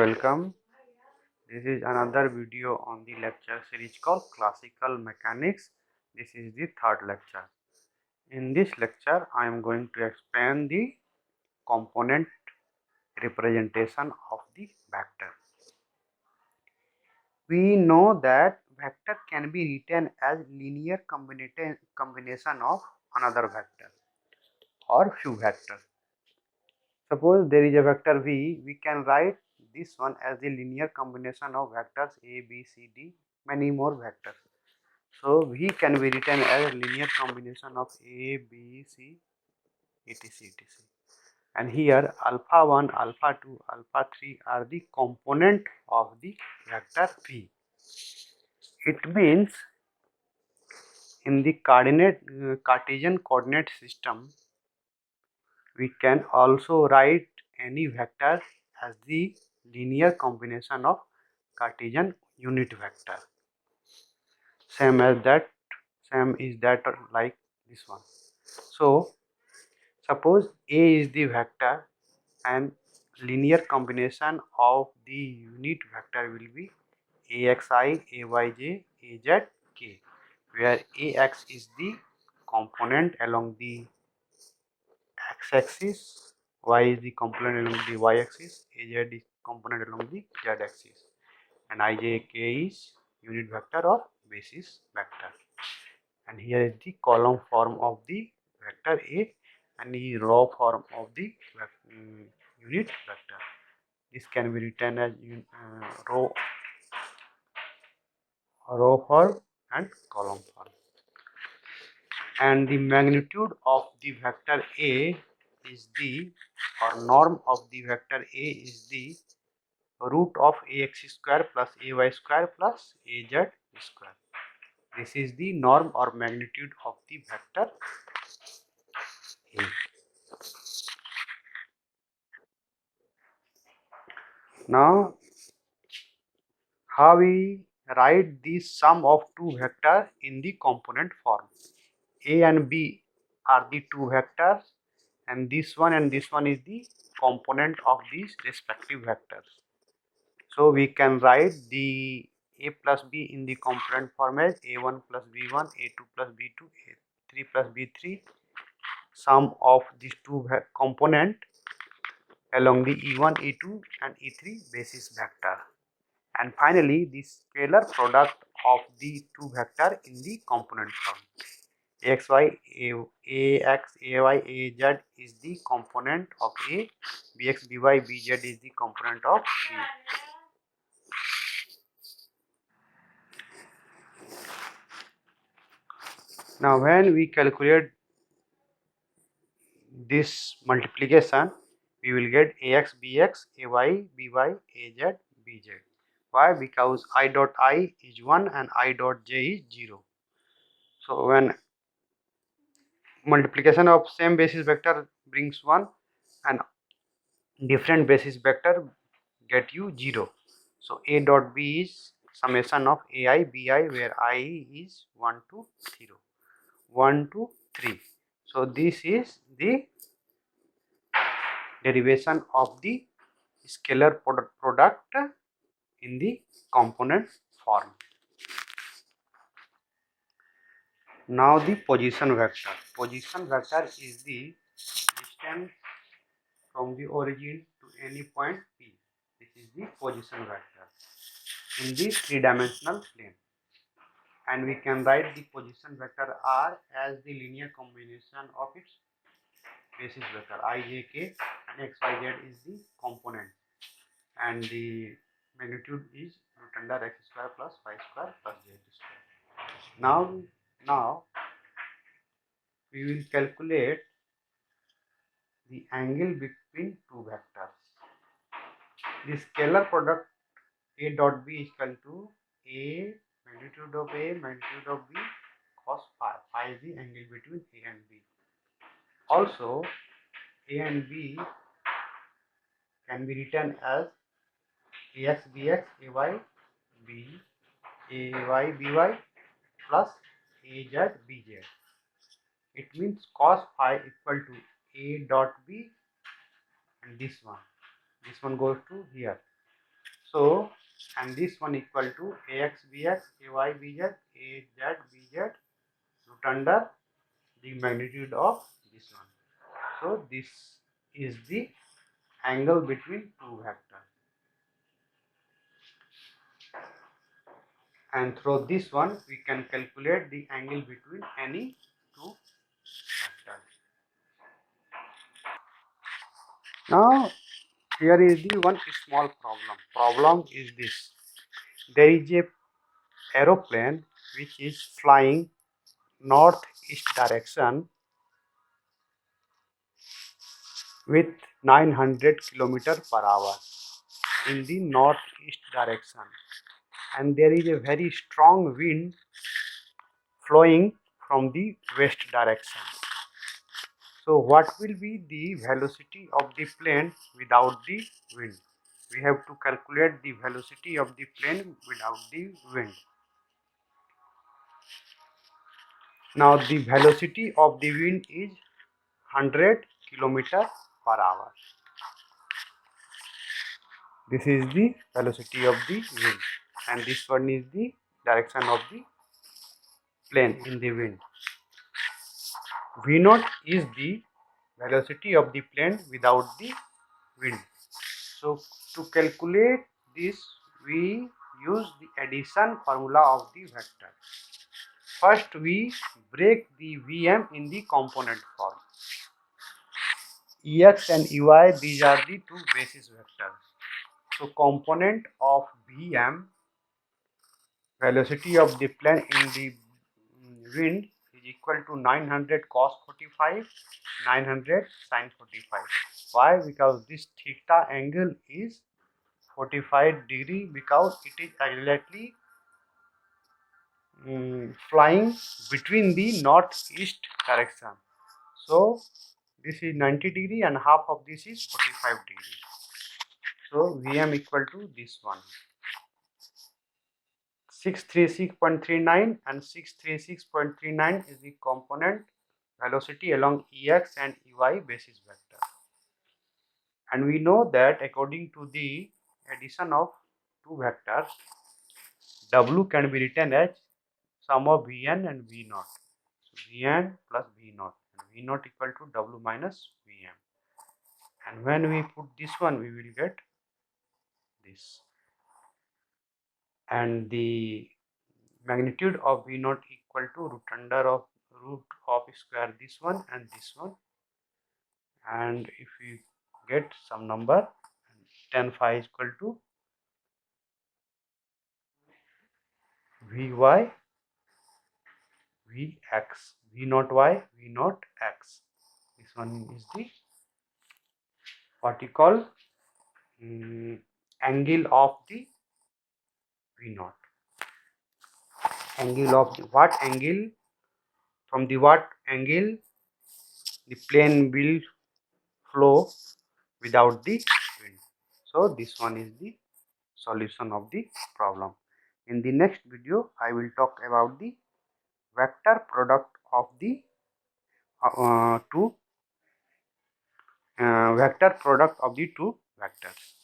welcome. This is another video on the lecture series called Classical Mechanics. This is the third lecture. In this lecture, I am going to explain the component representation of the vector. We know that vector can be written as linear combination of another vector or few vectors. Suppose there is a vector v, we can write this one as the linear combination of vectors a, b, c, d, many more vectors. So v can be written as a linear combination of a, b, c, etc. etc. And here alpha 1, alpha 2, alpha 3 are the component of the vector v. It means in the Cartesian coordinate system, we can also write any vector as the linear combination of Cartesian unit vector. Same is that like this one. So suppose A is the vector and linear combination of the unit vector will be AXI, AYJ, AZ, K, where AX is the component along the x-axis, y is the component along the y-axis, Az is component along the z-axis, and ijk is unit vector or basis vector. And here is the column form of the vector A and the row form of the unit vector. This can be written as row form and column form. And the magnitude of the vector A is the, or norm of the vector A is the root of ax square plus ay square plus az square. This is the norm or magnitude of the vector A. Now, how we write the sum of two vectors in the component form? A and B are the two vectors, and this one is the component of these respective vectors. So we can write the A plus B in the component form as A1 plus B1, A2 plus B2, A3 plus B3, sum of these two component along the E1, E2 and E3 basis vector. And finally, the scalar product of the two vector in the component form. AXY, AX, AY, AZ is the component of A, BX, BY, BZ is the component of B. Now, when we calculate this multiplication, we will get AX, BX, AY, BY, AZ, BZ. Why? Because I dot I is 1 and I dot J is 0. So, when multiplication of same basis vector brings 1 and different basis vector get you 0. So, A dot B is summation of AI, BI, where I is 1 to 0, 1 to 3. So, this is the derivation of the scalar product in the component form. Now the position vector. Position vector is the distance from the origin to any point P. This is the position vector in the three-dimensional plane. And we can write the position vector R as the linear combination of its basis vector I, j, k, and x, y, z is the component, and the magnitude is root under x square plus y square plus z square. Now we will calculate the angle between two vectors. The scalar product A dot B is equal to A magnitude of A magnitude of B cos phi. Phi is the angle between A and B. Also, A and B can be written as AX BX AY B AY BY plus AZ BZ. It means cos phi equal to A dot B and this one goes to here. So, and this one equal to ax bx, ay bz, az bz root under the magnitude of this one. So, this is the angle between two vectors. And through this one, we can calculate the angle between any two vectors. Now, here is the one small problem. Problem is this. There is a aeroplane which is flying northeast direction with 900 km/h in the northeast direction, and there is a very strong wind flowing from the west direction. So what will be the velocity of the plane without the wind? We have to calculate the velocity of the plane without the wind. Now the velocity of the wind is 100 km/h. This is the velocity of the wind, and this one is the direction of the plane in the wind. V0 is the velocity of the plane without the wind. So to calculate this, we use the addition formula of the vector. First, we break the Vm in the component form. Ex and Ey, these are the two basis vectors. So component of Vm, velocity of the plane in the wind, is equal to 900 cos 45, 900 sin 45. Why? Because this theta angle is 45 degree, because it is exactly flying between the northeast direction. So this is 90 degree and half of this is 45 degree. So Vm equal to this one, 636.39, and 636.39 is the component velocity along Ex and Ey basis vector. And we know that according to the addition of two vectors, W can be written as sum of Vn and V0. So Vn plus V0, and V0 equal to W minus Vm. And when we put this one, we will get this. And the magnitude of V0 equal to root of square this one and this one. And if we get some number, tan phi is equal to Vy Vx, V0 y, V0 x. This one is the what you call angle of the V0. Angle of the, what angle, from the what angle the plane will flow without the wind. So this one is the solution of the problem. In the next video, I will talk about the vector product of the two vectors.